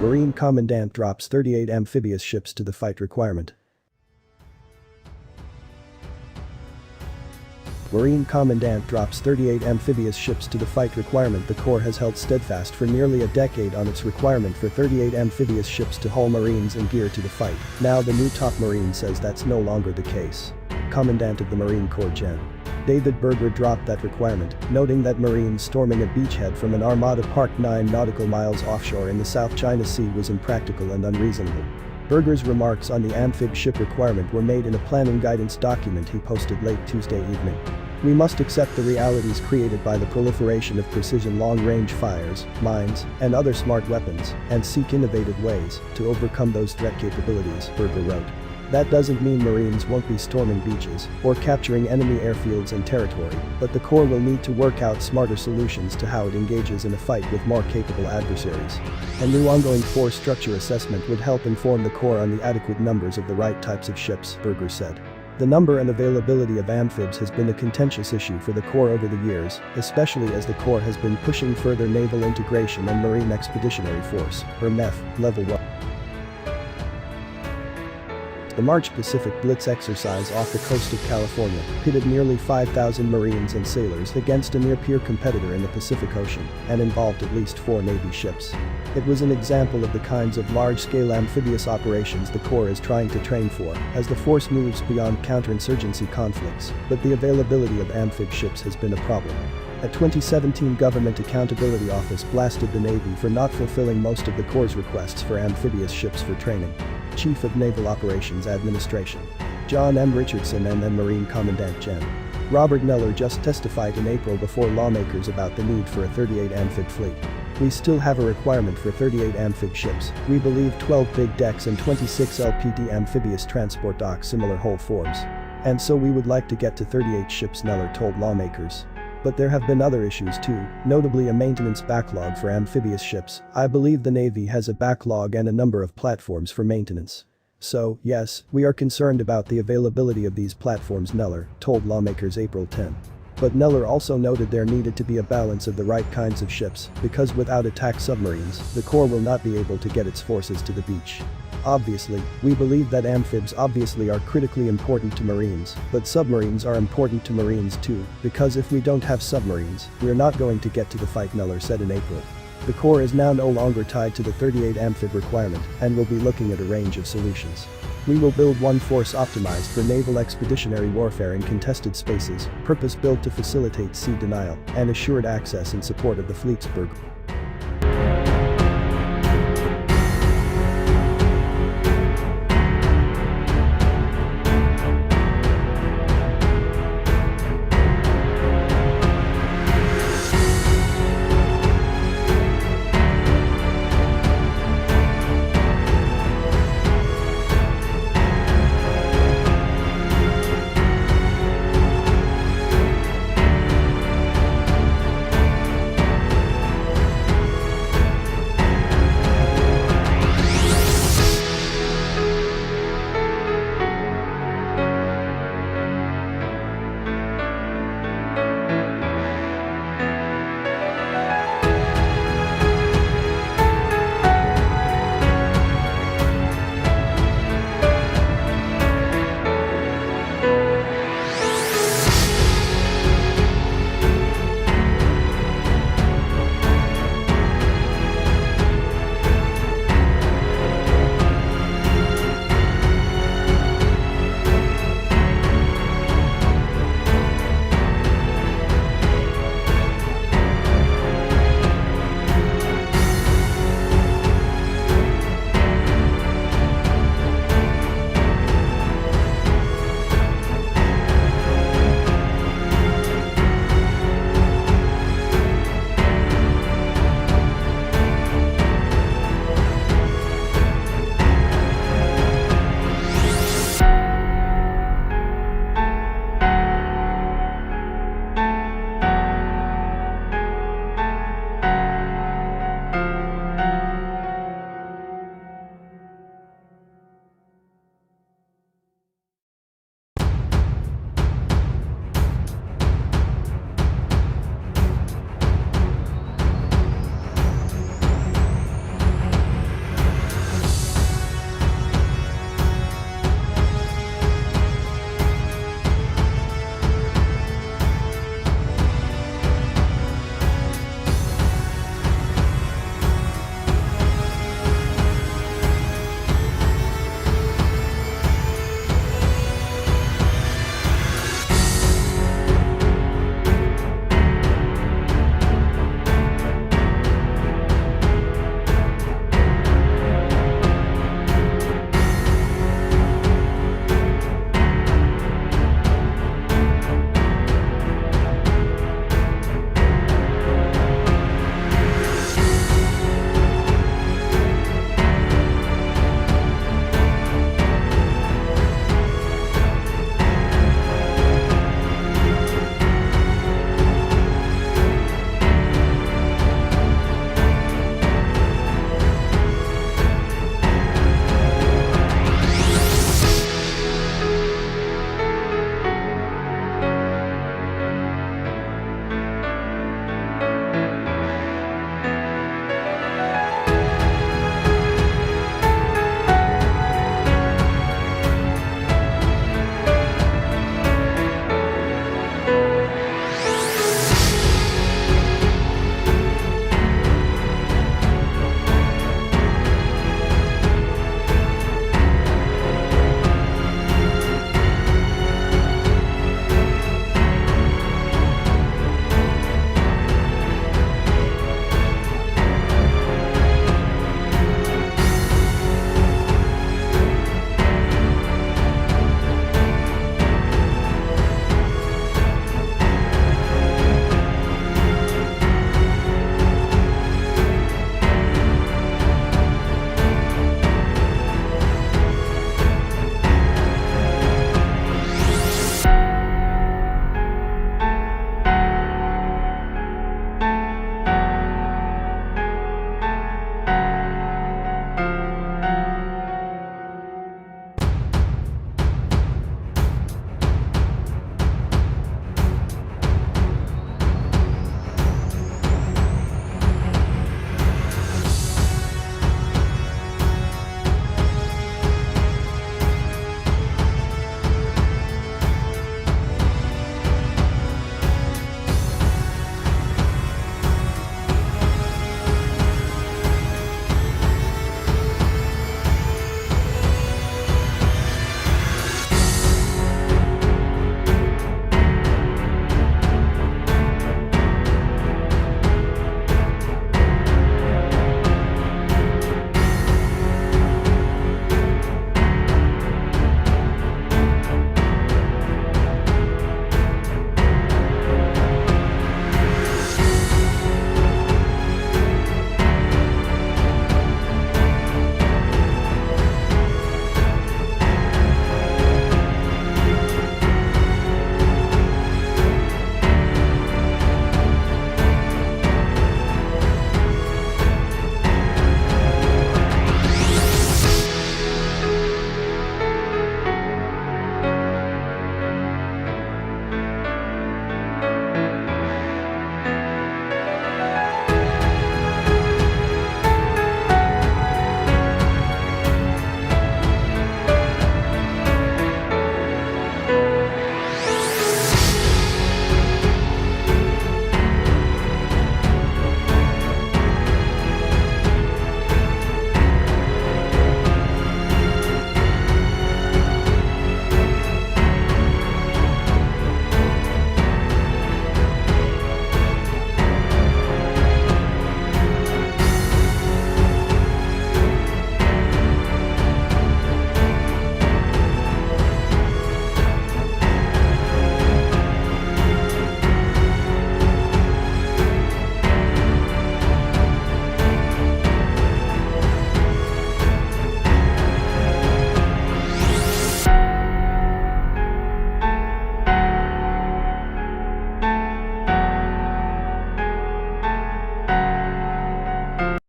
Marine Commandant drops 38 amphibious ships to the fight requirement. Marine Commandant drops 38 amphibious ships to the fight requirement. The Corps has held steadfast for nearly a decade on its requirement for 38 amphibious ships to haul Marines and gear to the fight. Now the new top Marine says that's no longer the case. Commandant of the Marine Corps Gen. David Berger dropped that requirement, noting that Marines storming a beachhead from an armada parked 9 nautical miles offshore in the South China Sea was impractical and unreasonable. Berger's remarks on the amphib ship requirement were made in a planning guidance document he posted late Tuesday evening. We must accept the realities created by the proliferation of precision long-range fires, mines, and other smart weapons, and seek innovative ways to overcome those threat capabilities, Berger wrote. That doesn't mean Marines won't be storming beaches or capturing enemy airfields and territory, but the Corps will need to work out smarter solutions to how it engages in a fight with more capable adversaries. A new ongoing force structure assessment would help inform the Corps on the adequate numbers of the right types of ships, Berger said. The number and availability of amphibs has been a contentious issue for the Corps over the years, especially as the Corps has been pushing further naval integration and Marine Expeditionary Force, or MEF, Level 1. The March Pacific Blitz exercise off the coast of California pitted nearly 5,000 Marines and sailors against a near-peer competitor in the Pacific Ocean and involved at least 4 Navy ships. It was an example of the kinds of large-scale amphibious operations the Corps is trying to train for as the force moves beyond counterinsurgency conflicts, but the availability of amphib ships has been a problem. A 2017 Government Accountability Office blasted the Navy for not fulfilling most of the Corps' requests for amphibious ships for training. Chief of Naval Operations Administration John M. Richardson and then Marine Commandant Gen. Robert Neller just testified in April before lawmakers about the need for a 38 amphib fleet. We still have a requirement for 38 amphib ships. We believe 12 big decks and 26 LPD amphibious transport docks similar hull forms. And so we would like to get to 38 ships, Neller told lawmakers. But there have been other issues too, notably a maintenance backlog for amphibious ships. I believe the Navy has a backlog and a number of platforms for maintenance. So, yes, we are concerned about the availability of these platforms, Neller told lawmakers April 10. But Neller also noted there needed to be a balance of the right kinds of ships, because without attack submarines, the Corps will not be able to get its forces to the beach. Obviously, we believe that amphibs obviously are critically important to Marines, but submarines are important to Marines too, because if we don't have submarines, we're not going to get to the fight, Neller said in April. The Corps is now no longer tied to the 38 amphib requirement and will be looking at a range of solutions. We will build one force optimized for naval expeditionary warfare in contested spaces, purpose-built to facilitate sea denial and assured access in support of the fleet's Berger.